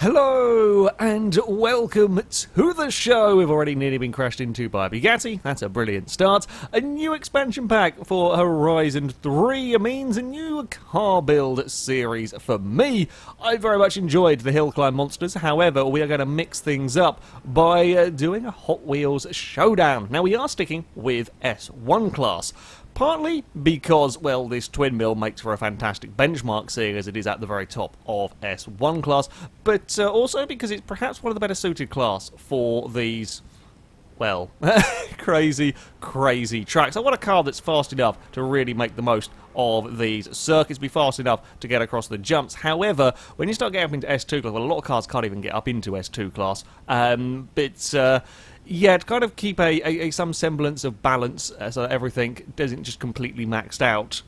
Hello and welcome to the show. We've already nearly been crashed into by Bugatti. That's a brilliant start. A new expansion pack for Horizon 3 means a new car build series for me. I very much enjoyed the hill climb monsters. However, we are going to mix things up by doing a Hot Wheels Showdown. Now, we are sticking with S1 class. Partly because, well, this twin mill makes for a fantastic benchmark, seeing as it is at the very top of S1 class, but also because it's perhaps one of the better suited class for these, well, crazy tracks. I want a car that's fast enough to really make the most of these circuits, be fast enough to get across the jumps. However, when you start getting up into S2 class, well, a lot of cars can't even get up into S2 class, yeah, to kind of keep some semblance of balance so that everything doesn't just completely maxed out.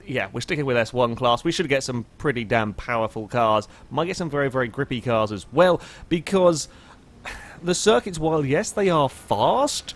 Yeah, we're sticking with S1 class. We should get some pretty damn powerful cars. Might get some very grippy cars as well, because the circuits, while yes, they are fast,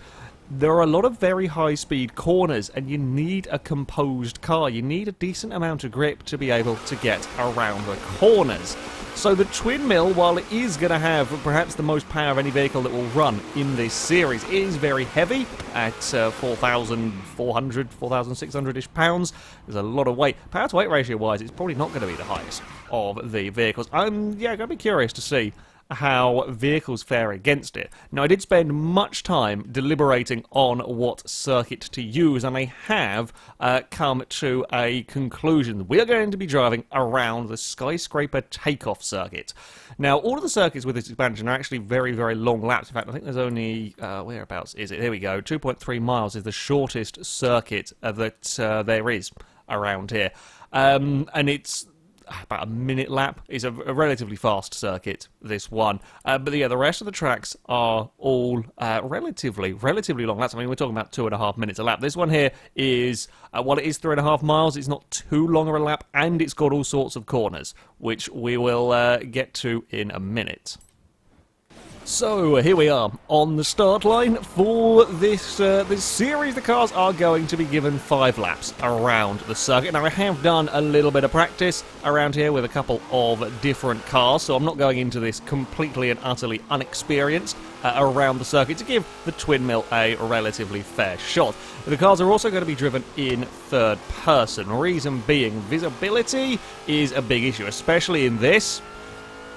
there are a lot of very high-speed corners, and you need a composed car. You need a decent amount of grip to be able to get around the corners. So the twin mill, while it is going to have perhaps the most power of any vehicle that will run in this series, it is very heavy at 4,400, 4,600-ish pounds. There's a lot of weight. Power-to-weight ratio-wise, it's probably not going to be the highest of the vehicles. I'm going to be curious to see how vehicles fare against it. Now, I did spend much time deliberating on what circuit to use, and I have come to a conclusion. We are going to be driving around the skyscraper takeoff circuit. Now, all of the circuits with this expansion are actually very long laps. In fact, I think there's only, whereabouts is it? Here we go. 2.3 miles is the shortest circuit that there is around here. And it's about a minute lap. Is a relatively fast circuit, this one. But yeah, the rest of the tracks are all relatively long laps. I mean, we're talking about 2.5 minutes a lap. This one here is, while it is 3.5 miles, it's not too long of a lap, and it's got all sorts of corners, which we will get to in a minute. So, here we are on the start line for this series. The cars are going to be given 5 laps around the circuit. Now, I have done a little bit of practice around here with a couple of different cars, so I'm not going into this completely and utterly unexperienced around the circuit to give the twin mill a relatively fair shot. The cars are also going to be driven in third person. Reason being, visibility is a big issue, especially in this.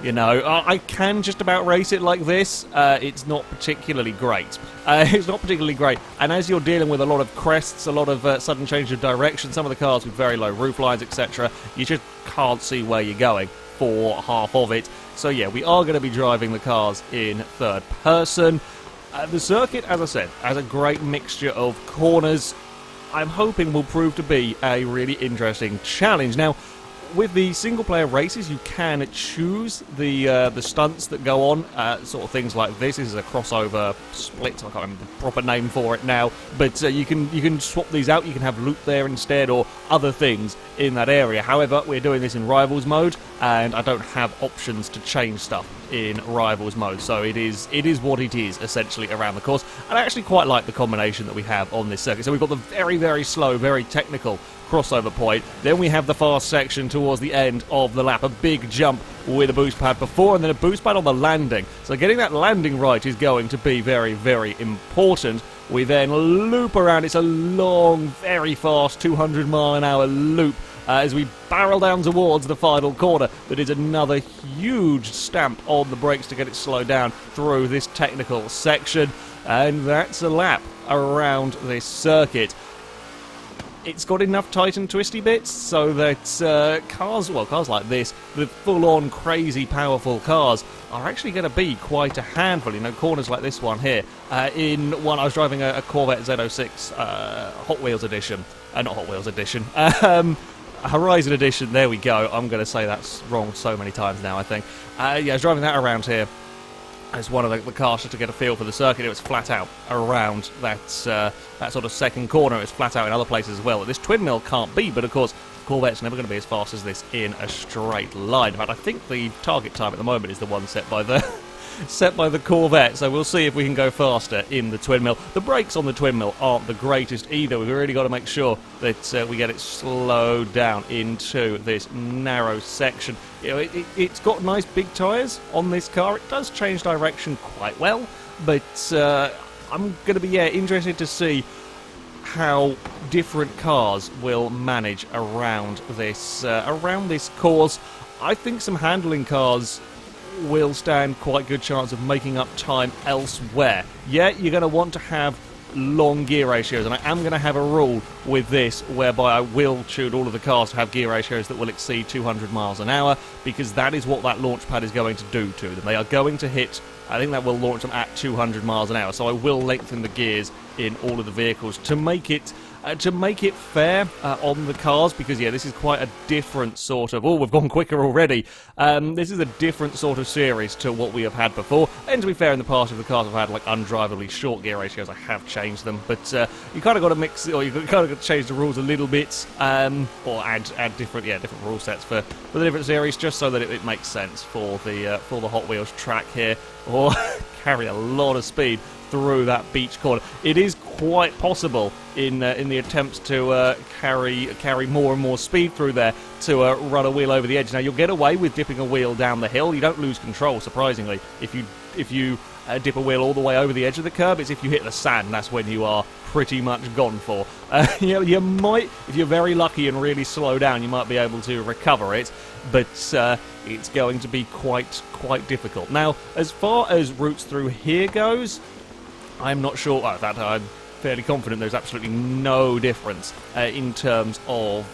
You know, I can just about race it like this. It's not particularly great. It's not particularly great. And as you're dealing with a lot of crests, a lot of sudden change of direction, some of the cars with very low roof lines, etc., you just can't see where you're going for half of it. So yeah, we are going to be driving the cars in third person. The circuit, as I said, has a great mixture of corners. I'm hoping will prove to be a really interesting challenge. Now, with the single-player races, you can choose the stunts that go on, sort of things like this. This is a crossover split. I can't remember the proper name for it now, but you can swap these out. You can have loop there instead, or other things in that area. However, we're doing this in Rivals mode, and I don't have options to change stuff in Rivals mode, so it is what it is, essentially, around the course. And I actually quite like the combination that we have on this circuit. So we've got the very slow, very technical crossover point, then we have the fast section towards the end of the lap, a big jump with a boost pad before, and then a boost pad on the landing. So getting that landing right is going to be very important. We then loop around. It's a long, very fast 200-mile-an-hour loop as we barrel down towards the final corner. That is another huge stamp on the brakes to get it slowed down through this technical section, and that's a lap around this circuit. It's got enough tight and twisty bits so that cars like this, the full-on crazy powerful cars, are actually going to be quite a handful. You know, corners like this one here. In one, I was driving a Corvette Z06 Hot Wheels Edition. Not Hot Wheels Edition. Horizon Edition, there we go. I'm going to say that's wrong so many times now, I think. Yeah, I was driving that around here as one of the cars just to get a feel for the circuit. It was flat out around that sort of second corner. It was flat out in other places as well. This twin mill can't be, but of course, Corvette's never going to be as fast as this in a straight line. In fact, I think the target time at the moment is the one set by the set by the Corvette, so we'll see if we can go faster in the twin mill. The brakes on the twin mill aren't the greatest either. We've really got to make sure that we get it slowed down into this narrow section. You know, it's got nice big tyres on this car. It does change direction quite well, but I'm going to be interested to see how different cars will manage around this course. I think some handling cars will stand quite good chance of making up time elsewhere. Yeah, you're going to want to have long gear ratios, and I am going to have a rule with this whereby I will tune all of the cars to have gear ratios that will exceed 200 miles an hour, because that is what that launch pad is going to do to them. They are going to hit, I think that will launch them at 200 miles an hour, so I will lengthen the gears in all of the vehicles to make it fair on the cars, because this is quite a different sort of... Oh, we've gone quicker already. This is a different sort of series to what we have had before. And to be fair, in the past, if the cars have had like undrivably short gear ratios, I have changed them. But you kind of got to mix, or you kind of got to change the rules a little bit, or add different rule sets for the different series, just so that it makes sense for the Hot Wheels track here, or carry a lot of speed through that beach corner. It is quite possible in the attempts to carry more and more speed through there to run a wheel over the edge. Now you'll get away with dipping a wheel down the hill. You don't lose control, surprisingly, if you dip a wheel all the way over the edge of the curb. It's if you hit the sand, that's when you are pretty much gone for. You might, if you're very lucky and really slow down, you might be able to recover it, but it's going to be quite difficult. Now, as far as routes through here goes, I'm not sure. I'm fairly confident there's absolutely no difference in terms of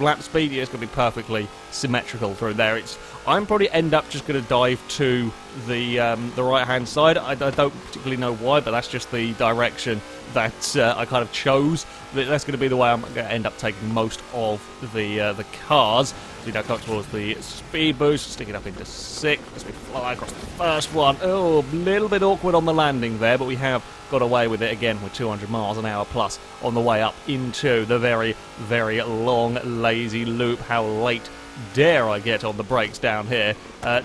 lap speed. It's going to be perfectly symmetrical through there. I'm probably end up just going to dive to the right hand side. I don't particularly know why, but that's just the direction that I kind of chose. That's going to be the way I'm going to end up taking most of the cars. So you come towards the speed boost, stick it up into 6 as we fly across the first one. Oh, a little bit awkward on the landing there, but we have got away with it again with 200 miles an hour plus on the way up into the very, very long, lazy loop. How late dare I get on the brakes down here?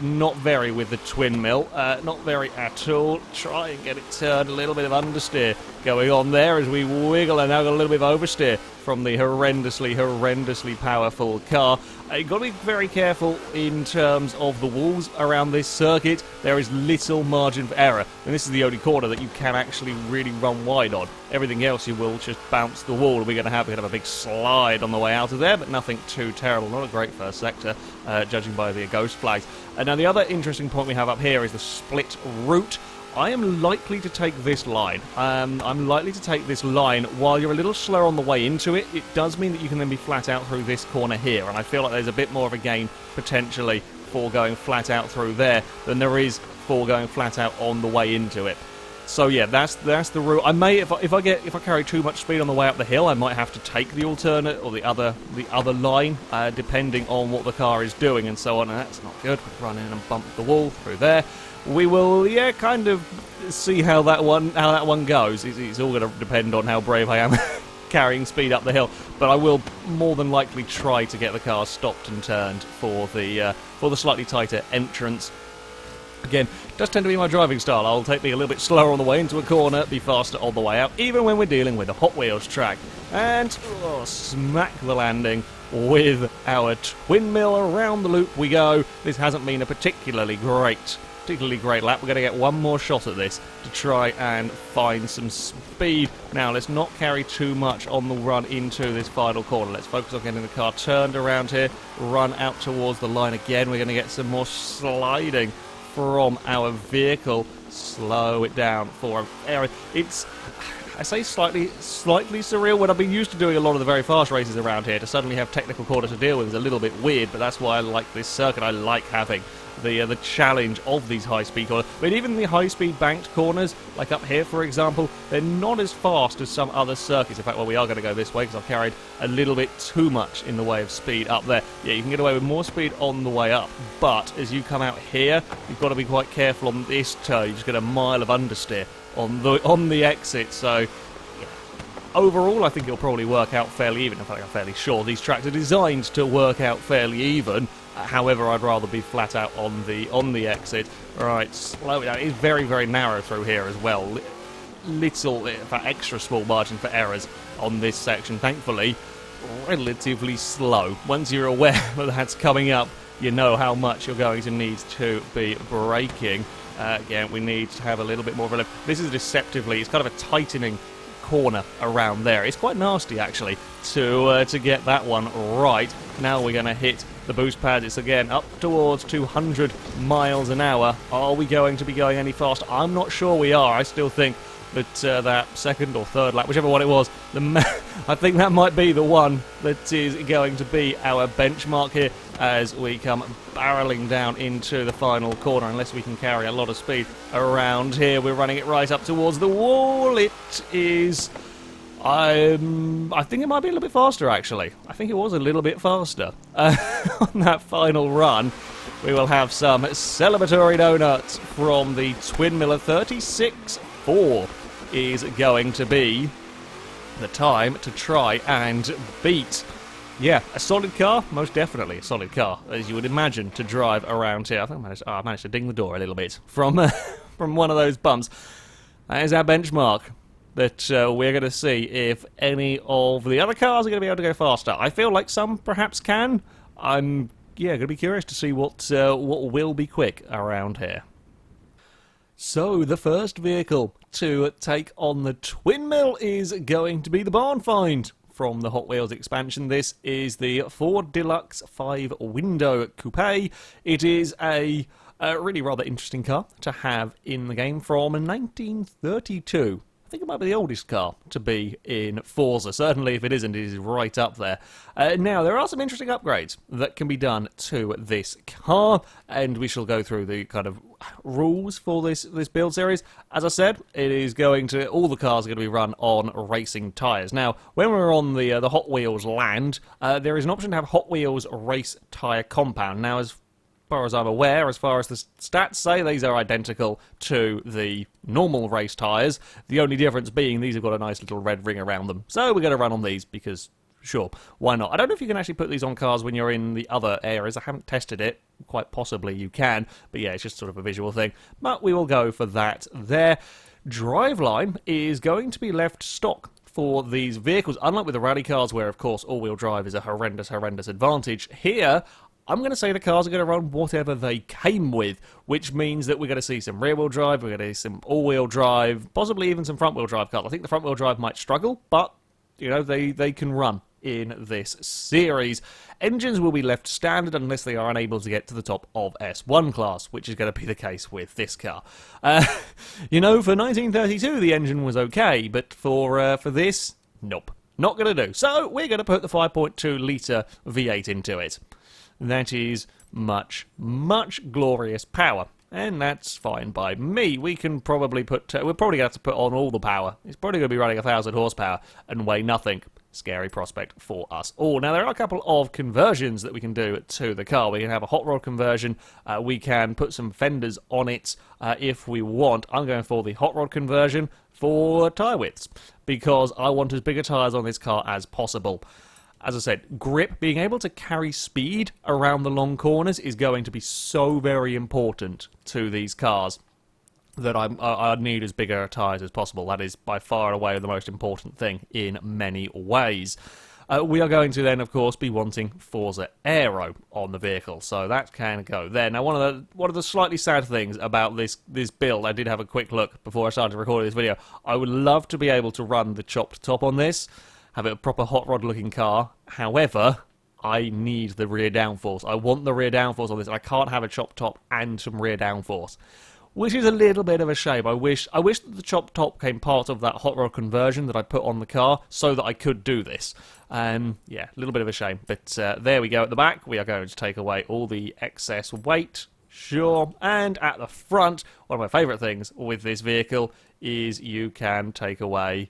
Not very with the twin mill, not very at all. Try and get it turned, a little bit of understeer going on there as we wiggle, and now got a little bit of oversteer from the horrendously powerful car. You've got to be very careful in terms of the walls around this circuit. There is little margin for error, and this is the only corner that you can actually really run wide on. Everything else you will just bounce the wall. We're going to have a big slide on the way out of there, but nothing too terrible. Not a great first sector, judging by the ghost flags. Now the other interesting point we have up here is the split route. I am likely to take this line. I'm likely to take this line while you're a little slower on the way into it. It does mean that you can then be flat out through this corner here, and I feel like there's a bit more of a gain potentially for going flat out through there than there is for going flat out on the way into it. So yeah, that's the route. I may, if I carry too much speed on the way up the hill, I might have to take the alternate or the other line, depending on what the car is doing and so on. And that's not good. We run in and bump the wall through there. We will, kind of see how that one goes. It's all going to depend on how brave I am carrying speed up the hill. But I will more than likely try to get the car stopped and turned for the slightly tighter entrance. Again, it does tend to be my driving style. I'll take me a little bit slower on the way into a corner, be faster on the way out, even when we're dealing with a Hot Wheels track. And smack the landing with our twin mill. Around the loop we go. This hasn't been a particularly great lap. We're going to get one more shot at this to try and find some speed. Now, let's not carry too much on the run into this final corner. Let's focus on getting the car turned around here, run out towards the line again. We're going to get some more sliding from our vehicle. Slow it down for area. It's, I say slightly surreal. When I've been used to doing a lot of the very fast races around here, to suddenly have technical corner to deal with is a little bit weird, but that's why I like this circuit. I like having the challenge of these high-speed corners. But even the high-speed banked corners, like up here, for example, they're not as fast as some other circuits. In fact, well, we are going to go this way because I've carried a little bit too much in the way of speed up there. Yeah, you can get away with more speed on the way up, but as you come out here, you've got to be quite careful on this turn. You just get a mile of understeer on the exit, so yeah. Overall, I think it'll probably work out fairly even. In fact, I'm fairly sure these tracks are designed to work out fairly even. However, I'd rather be flat out on the exit. Right, slow it down. It's very, very narrow through here as well. Little, that extra small margin for errors on this section. Thankfully, relatively slow. Once you're aware that that's coming up, you know how much you're going to need to be braking. Again, we need to have a little bit more of a lift. This is deceptively, it's kind of a tightening corner around there. It's quite nasty, actually, to get that one right. Now we're going to hit the boost pads. It's, again, up towards 200 miles an hour. Are we going to be going any faster? I'm not sure we are. I still think that that second or third lap, whichever one it was, I think that might be the one that is going to be our benchmark here as we come barreling down into the final corner, unless we can carry a lot of speed around here. We're running it right up towards the wall. It is... I think it might be a little bit faster, actually. I think it was a little bit faster. On that final run, we will have some celebratory donuts from the Twin Miller. 36.4 is going to be the time to try and beat. Yeah, a solid car, most definitely a solid car, as you would imagine, to drive around here. I think I managed to ding the door a little bit from from one of those bumps. That is our benchmark. That we're going to see if any of the other cars are going to be able to go faster. I feel like some perhaps can. I'm going to be curious to see what will be quick around here. So the first vehicle to take on the Twin Mill is going to be the barn find from the Hot Wheels expansion. This is the Ford Deluxe 5-window coupe. It is a really rather interesting car to have in the game from 1932. I think it might be the oldest car to be in Forza. Certainly, if it isn't, it is right up there. Now, there are some interesting upgrades that can be done to this car, and we shall go through the kind of rules for this build series. As I said, it is going to... all the cars are going to be run on racing tyres. Now, when we're on the Hot Wheels land, there is an option to have Hot Wheels race tyre compound. Now, as far as I'm aware, as far as the stats say, these are identical to the normal race tyres. The only difference being these have got a nice little red ring around them. So we're going to run on these because, sure, why not? I don't know if you can actually put these on cars when you're in the other areas. I haven't tested it. Quite possibly you can. But yeah, it's just sort of a visual thing. But we will go for that there. Driveline is going to be left stock for these vehicles. Unlike with the rally cars where, of course, all-wheel drive is a horrendous advantage. Here, I'm going to say the cars are going to run whatever they came with, which means that we're going to see some rear-wheel drive, we're going to see some all-wheel drive, possibly even some front-wheel drive cars. I think the front-wheel drive might struggle, but, you know, they can run in this series. Engines will be left standard unless they are unable to get to the top of S1 class, which is going to be the case with this car. You know, for 1932 the engine was okay, but for this, nope. Not going to do. So we're going to put the 5.2 litre V8 into it. That is much, much glorious power. And that's fine by me. We can probably put... we're probably going to have to put on all the power. It's probably going to be running 1,000 horsepower and weigh nothing. Scary prospect for us all. Now, there are a couple of conversions that we can do to the car. We can have a hot rod conversion. We can put some fenders on it if we want. I'm going for the hot rod conversion for tyre widths because I want as big a tyres on this car as possible. As I said, grip, being able to carry speed around the long corners is going to be so very important to these cars that I need as bigger tyres as possible. That is by far and away the most important thing in many ways. We are going to then, of course, be wanting Forza Aero on the vehicle, so that can go there. Now, one of the slightly sad things about this build, I did have a quick look before I started recording this video. I would love to be able to run the chopped top on this, have it a proper hot rod looking car. However, I need the rear downforce. I want the rear downforce on this. I can't have a chopped top and some rear downforce, which is a little bit of a shame. I wish that the chopped top came part of that hot rod conversion that I put on the car so that I could do this. Yeah, a little bit of a shame. But there we go at the back. We are going to take away all the excess weight. Sure. And at the front, one of my favourite things with this vehicle is you can take away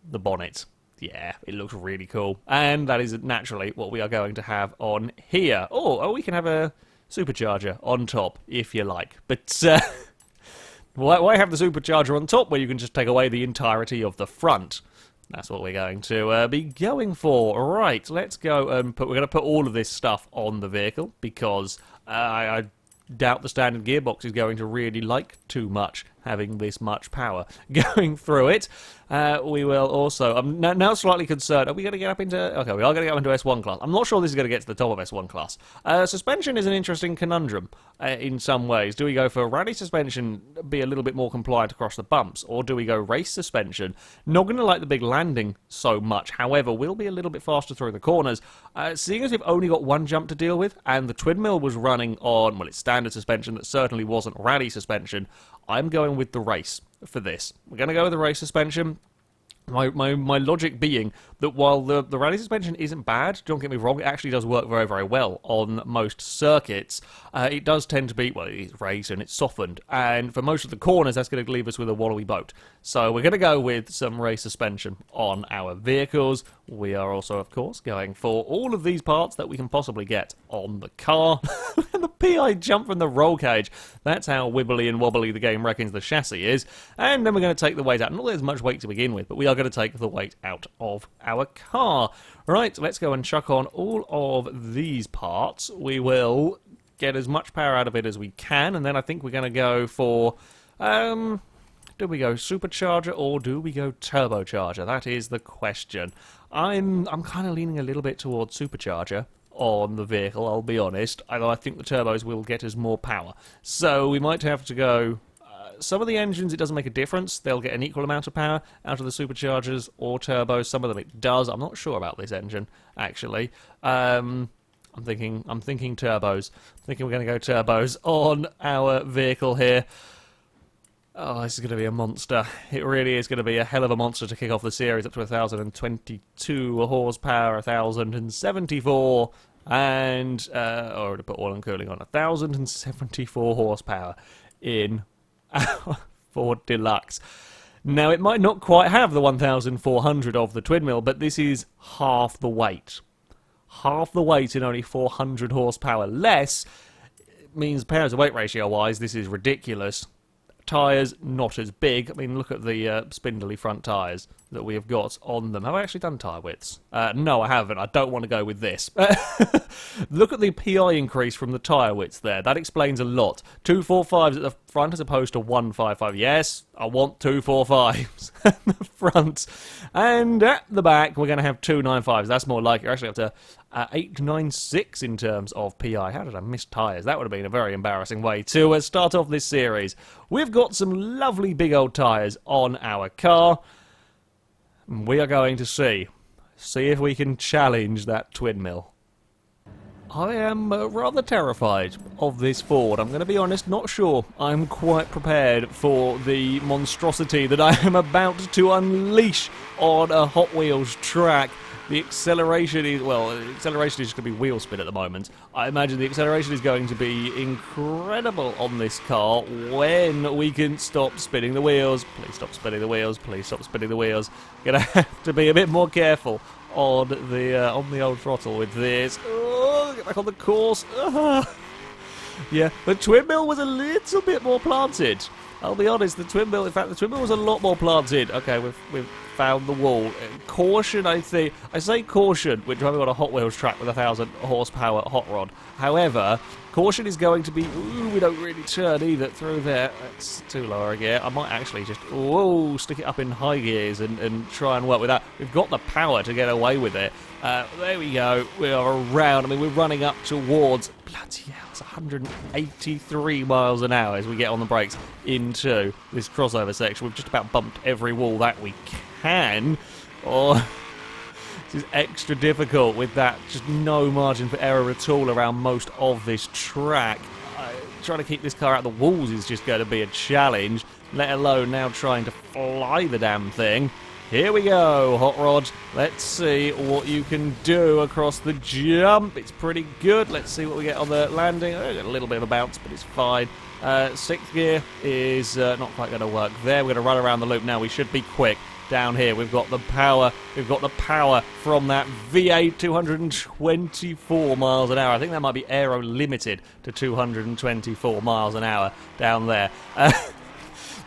the bonnet. Yeah, it looks really cool. And that is naturally what we are going to have on here. Oh, we can have a supercharger on top, if you like. But why have the supercharger on top where you can just take away the entirety of the front? That's what we're going to be going for. Right, let's go and we're going to put all of this stuff on the vehicle because I doubt the standard gearbox is going to really like too much having this much power going through it. We will also... I'm now slightly concerned. Are we going to get up into... Okay, we are going to get up into S1 class. I'm not sure this is going to get to the top of S1 class. Suspension is an interesting conundrum in some ways. Do we go for rally suspension, be a little bit more compliant across the bumps, or do we go race suspension? Not going to like the big landing so much. However, we'll be a little bit faster through the corners. Seeing as we've only got one jump to deal with, and the twin mill was running on, well, it's standard suspension that certainly wasn't rally suspension, I'm going with the race for this. We're going to go with the race suspension. My logic being that while the rally suspension isn't bad, don't get me wrong, it actually does work very, very well on most circuits. It does tend to be, well, it's race and it's softened, and for most of the corners, that's going to leave us with a wallowy boat. So we're going to go with some race suspension on our vehicles. We are also, of course, going for all of these parts that we can possibly get on the car. And the PI jump from the roll cage. That's how wibbly and wobbly the game reckons the chassis is. And then we're going to take the weight out. Not that there's much weight to begin with, but we are going to take the weight out of our car. Right, let's go and chuck on all of these parts. We will get as much power out of it as we can, and then I think we're going to go for... do we go supercharger or do we go turbocharger? That is the question. I'm kind of leaning a little bit towards supercharger on the vehicle, I'll be honest, although I think the turbos will get us more power. So we might have to go... some of the engines, it doesn't make a difference. They'll get an equal amount of power out of the superchargers or turbos. Some of them it does. I'm not sure about this engine, actually. I'm thinking turbos. I'm thinking we're going to go turbos on our vehicle here. Oh, this is going to be a monster. It really is going to be a hell of a monster to kick off the series, up to 1,022 horsepower, 1,074, and, or to put oil and cooling on, 1,074 horsepower in our Ford Deluxe. Now, it might not quite have the 1,400 of the twin mill, but this is half the weight. Half the weight in only 400 horsepower less means power to weight ratio-wise, this is ridiculous. Tyres, not as big. I mean, look at the spindly front tyres that we have got on them. Have I actually done tyre widths? No, I haven't. I don't want to go with this. Look at the PI increase from the tyre widths there. That explains a lot. 245s at the front as opposed to 155. Yes, I want 245s at the front. And at the back, we're going to have 295s. That's more like it. You're actually up to 896 in terms of PI. How did I miss tyres? That would have been a very embarrassing way to start off this series. We've got some lovely big old tyres on our car. We are going to see if we can challenge that twin mill. I am rather terrified of this Ford. I'm going to be honest, not sure I'm quite prepared for the monstrosity that I am about to unleash on a Hot Wheels track. The acceleration is, well, the acceleration is just going to be wheel spin at the moment. I imagine the acceleration is going to be incredible on this car when we can stop spinning the wheels. Please stop spinning the wheels. Please stop spinning the wheels. Gonna have to be a bit more careful on the old throttle with this. Oh, get back on the course. Yeah, the twin mill was a little bit more planted. I'll be honest, the twin mill was a lot more planted. Okay, we've found the wall. Caution, I think. I say caution, we're driving on a Hot Wheels track with 1,000 horsepower hot rod. However, caution is going to be, ooh, we don't really turn either through there. That's too low a gear. I might actually just, stick it up in high gears and try and work with that. We've got the power to get away with it. There we go. We are around. I mean, we're running up towards, bloody hell, it's 183 miles an hour as we get on the brakes into this crossover section. We've just about bumped every wall that we can. Oh, this is extra difficult with that. Just no margin for error at all around most of this track. Trying to keep this car out of the walls is just going to be a challenge, let alone now trying to fly the damn thing. Here we go, Hot Rod. Let's see what you can do across the jump. It's pretty good. Let's see what we get on the landing. Oh, got a little bit of a bounce, but it's fine. Sixth gear is not quite going to work there. We're going to run around the loop now. We should be quick. Down here, we've got the power. We've got the power from that V8, 224 miles an hour. I think that might be aero limited to 224 miles an hour down there.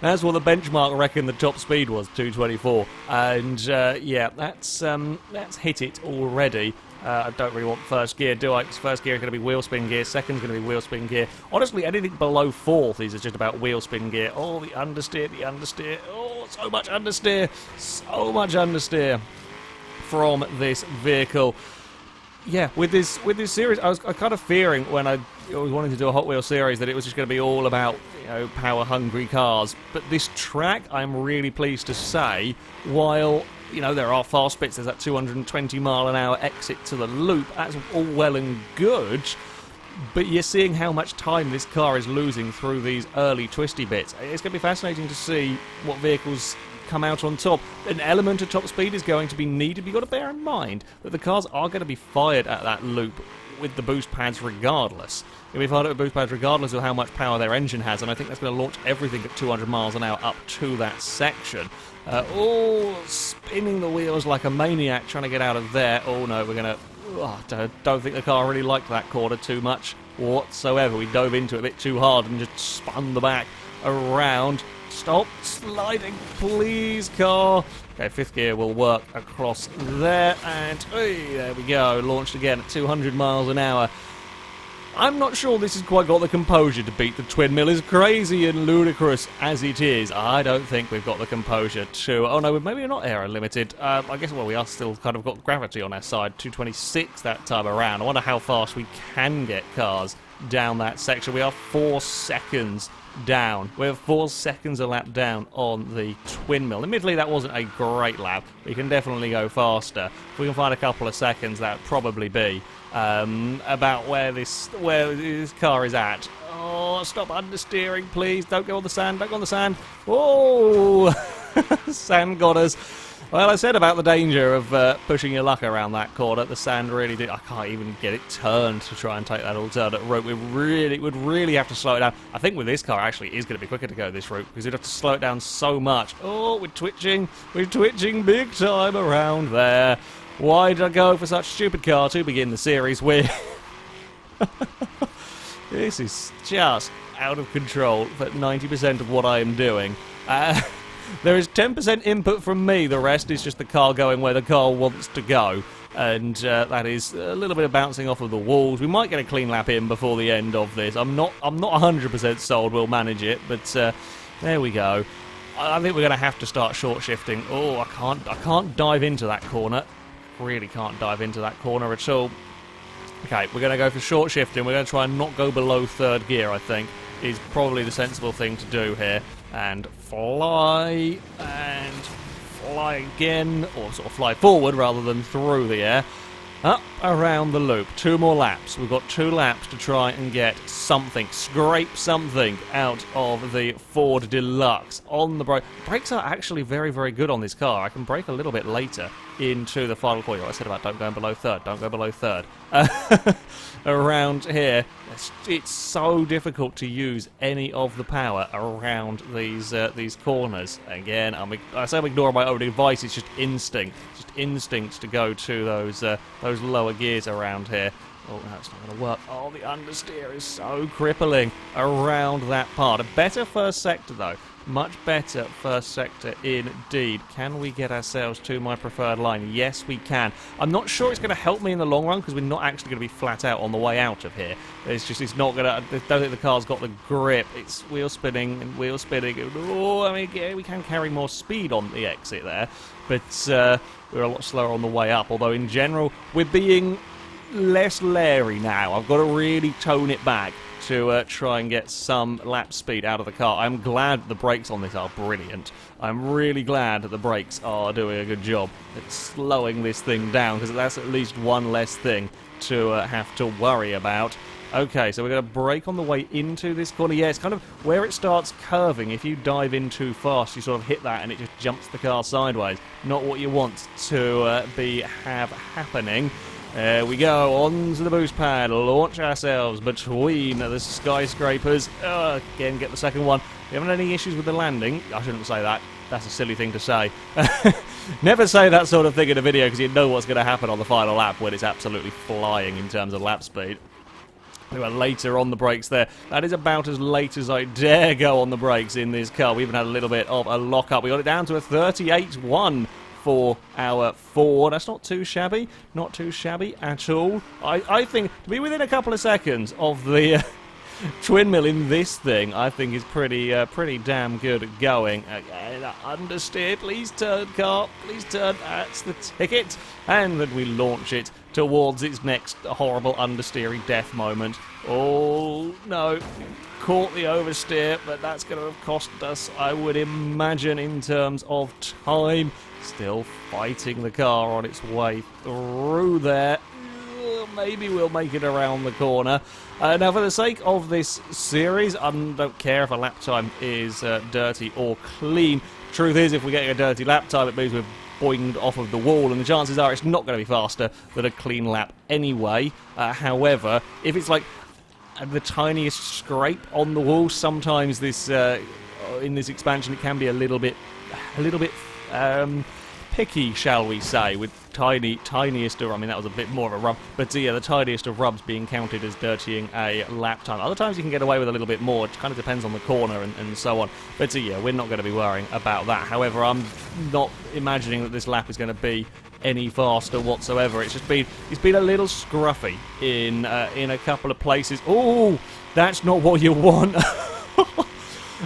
That's what the benchmark reckoned the top speed was, 224. And yeah, that's hit it already. I don't really want first gear, do I? Because first gear is going to be wheel spin gear, second's going to be wheel spin gear. Honestly, anything below fourth is just about wheel spin gear. Oh, the understeer, the understeer. Oh, so much understeer. So much understeer from this vehicle. Yeah, with this series, I was kind of fearing when I was wanting to do a Hot Wheels series that it was just going to be all about, you know, power-hungry cars. But this track, I'm really pleased to say, while, you know, there are fast bits, there's that 220-mile-an-hour exit to the loop, that's all well and good, but you're seeing how much time this car is losing through these early twisty bits. It's going to be fascinating to see what vehicles come out on top. An element of top speed is going to be needed. You've got to bear in mind that the cars are going to be fired at that loop with the boost pads regardless. You'll be fired at the boost pads regardless of how much power their engine has, and I think that's going to launch everything at 200 miles an hour up to that section. Spinning the wheels like a maniac trying to get out of there. Oh no, we're going to... don't think the car really liked that corner too much whatsoever. We dove into it a bit too hard and just spun the back around. Stop sliding, please, car. Okay, fifth gear will work across there, and hey, there we go. Launched again at 200 miles an hour. I'm not sure this has quite got the composure to beat the twin mill. As crazy and ludicrous as it is, I don't think we've got the composure to... Oh no, maybe we're not aero limited. I guess, well, we are still kind of got gravity on our side. 226 that time around. I wonder how fast we can get cars down that section. We are 4 seconds down. We're 4 seconds a lap down on the twin mill. Admittedly, that wasn't a great lap. We can definitely go faster. If we can find a couple of seconds, that would probably be about where this car is at. Oh, stop understeering, please. Don't go on the sand. Don't go on the sand. Whoa! Sand got us. Well, I said about the danger of pushing your luck around that corner. The sand really did. I can't even get it turned to try and take that alternate route. We would really have to slow it down. I think with this car, actually, it is going to be quicker to go this route because you'd have to slow it down so much. Oh, we're twitching. We're twitching big time around there. Why did I go for such a stupid car to begin the series with? This is just out of control for 90% of what I am doing. There is 10% input from me, the rest is just the car going where the car wants to go. And that is a little bit of bouncing off of the walls. We might get a clean lap in before the end of this. I'm not 100% sold we'll manage it, but there we go. I think we're going to have to start short shifting. Oh, I can't dive into that corner. Really can't dive into that corner at all. Okay, we're going to go for short shifting. We're going to try and not go below third gear, I think, is probably the sensible thing to do here. And fly again, or sort of fly forward rather than through the air. Up around the loop. 2 more laps. We've got 2 laps to try and get something, scrape something out of the Ford Deluxe. On the brake. Brakes are actually very, very good on this car. I can brake a little bit later into the final corner. I said about don't go below third. Don't go below third. Around here, it's so difficult to use any of the power around these corners. Again, I say I'm ignoring my own advice. It's just instinct. Instinct to go to those lower gears around here. Oh, that's not going to work. Oh, the understeer is so crippling around that part. A better first sector, though. Much better first sector indeed. Can we get ourselves to my preferred line? Yes, we can. I'm not sure it's going to help me in the long run because we're not actually going to be flat out on the way out of here. It's not going to... I don't think the car's got the grip. It's wheel spinning and wheel spinning. Oh, I mean, yeah, we can carry more speed on the exit there, but we're a lot slower on the way up. Although in general, we're being less leery now. I've got to really tone it back to try and get some lap speed out of the car. I'm glad the brakes on this are brilliant. I'm really glad that the brakes are doing a good job at slowing this thing down, because that's at least one less thing to have to worry about. Okay, so we're going to brake on the way into this corner. Yeah, it's kind of where it starts curving. If you dive in too fast, you sort of hit that and it just jumps the car sideways. Not what you want to have happening. There we go, onto the boost pad, launch ourselves between the skyscrapers. Again, get the second one. We haven't had any issues with the landing. I shouldn't say that. That's a silly thing to say. Never say that sort of thing in a video because you know what's going to happen on the final lap when it's absolutely flying in terms of lap speed. We were later on the brakes there. That is about as late as I dare go on the brakes in this car. We even had a little bit of a lock-up. We got it down to a 38.1 for our Ford. That's not too shabby. Not too shabby at all. I think to be within a couple of seconds of the twin mill in this thing, I think is pretty damn good at going. Understeer, please turn, car. Please turn. That's the ticket. And then we launch it towards its next horrible understeering death moment. Oh, no. Caught the oversteer, but that's going to have cost us, I would imagine, in terms of time. Still fighting the car on its way through there. Maybe we'll make it around the corner. Now, for the sake of this series, I don't care if a lap time is dirty or clean. Truth is, if we're getting a dirty lap time, it means we're boinged off of the wall, and the chances are it's not going to be faster than a clean lap anyway. However, if it's like the tiniest scrape on the wall, sometimes this in this expansion it can be a little bit picky, shall we say, with tiniest of, I mean that was a bit more of a rub, but yeah, the tiniest of rubs being counted as dirtying a lap time. Other times you can get away with a little bit more, it kind of depends on the corner and so on, but yeah, we're not going to be worrying about that. However, I'm not imagining that this lap is going to be any faster whatsoever. It's been a little scruffy in a couple of places. Oh, that's not what you want.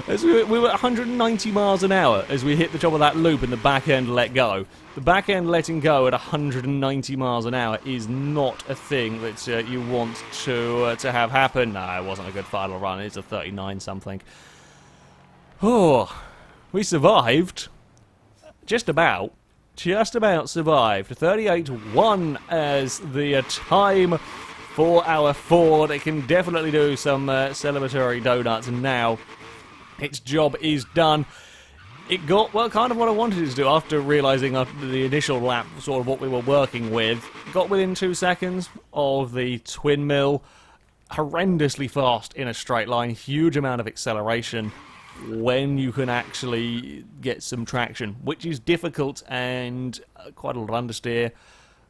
As we were 190 miles an hour as we hit the top of that loop and the back end let go. The back end letting go at 190 miles an hour is not a thing that you want to have happen. No, it wasn't a good final run. It's a 39 something. Oh, we survived. Just about survived. 38.1 as the time for our Ford. It can definitely do some celebratory donuts now. Its job is done. It got, well, kind of what I wanted it to do after realising after the initial lap sort of what we were working with. Got within 2 seconds of the twin mill. Horrendously fast in a straight line. Huge amount of acceleration when you can actually get some traction, which is difficult and quite a lot of understeer.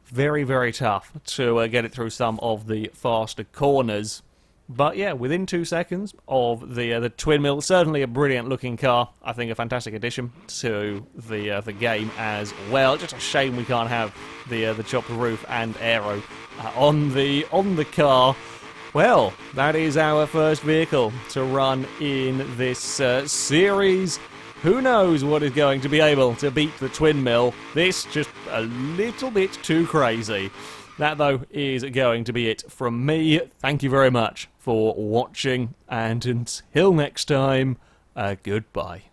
Very, very tough to get it through some of the faster corners. But yeah, within 2 seconds of the twin mill, certainly a brilliant looking car. I think a fantastic addition to the game as well. Just a shame we can't have the chopped roof and aero on the car. Well, that is our first vehicle to run in this series. Who knows what is going to be able to beat the twin mill? This just a little bit too crazy. That, though, is going to be it from me. Thank you very much for watching, and until next time, goodbye.